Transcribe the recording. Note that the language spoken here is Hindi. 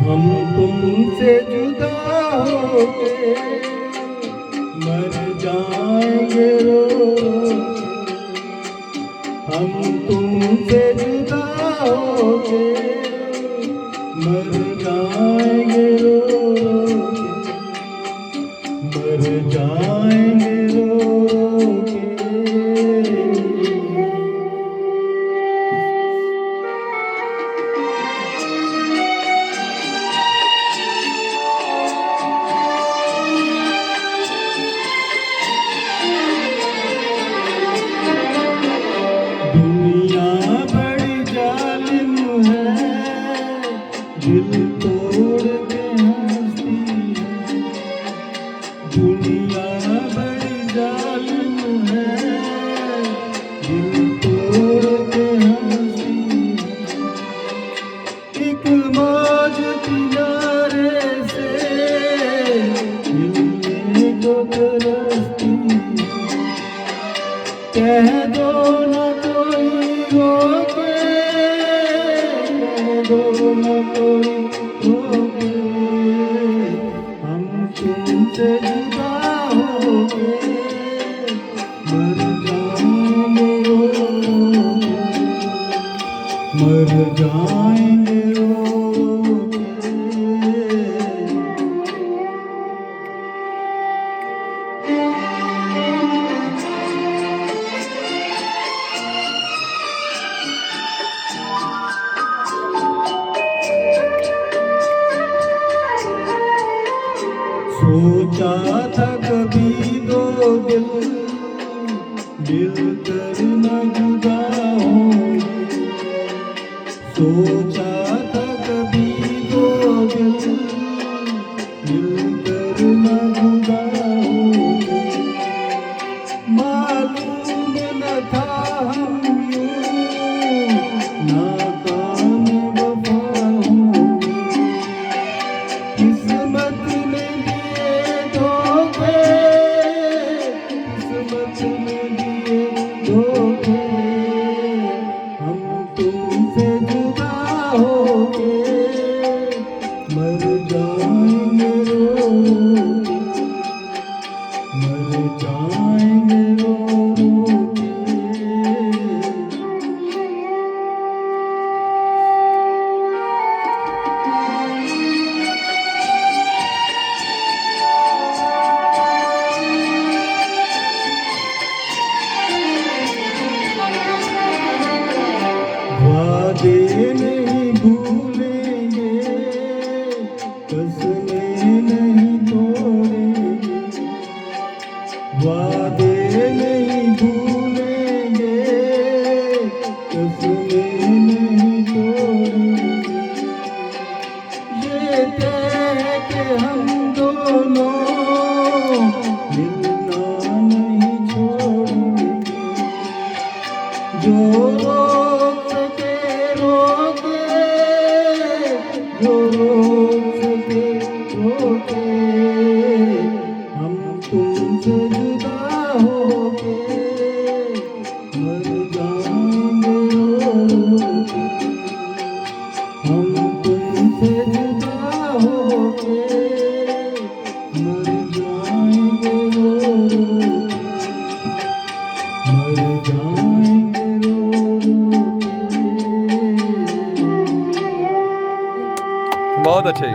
हम तुमसे जुदा होके मर जाएंगे रो हम तुमसे जुदा होके मर जाएंगे रो मर जाएंगे रो दिल तोड़ के हंसती है दुनिया बड़ी जालिम है दिल तोड़ के हंसती है एक मौज किनारे से मिलने को तरसती कह दो न कोई रोके दो न कोई रोके हम तुमसे जुदा होके मर जाएंगे मर जाएंगे सोचा था कभी दो दिल मिलकर न जुदा होंगे सोचा था कभी दो दिल मिलकर न जुदा होंगे मालूम न था हम यूं नाकाम वफा होंगे किस्मत ने हम तुमसे जुदा होके मर जाएंगे रो मर जाएंगे रो वादे नहीं भूलेंगे कसमें नहीं तोड़ेंगे वादे नहीं भूलेंगे कसमें नहीं तोड़ेंगे ये तय कि हम दोनों मिलना नहीं छोड़ेंगे जो रोक सके रोके जो रोक सके रोके हम तुमसे जुदा होके मर जाएंगे हम तुमसे जुदा होके मर जाएंगे मर जाएंगे बहुत अच्छे।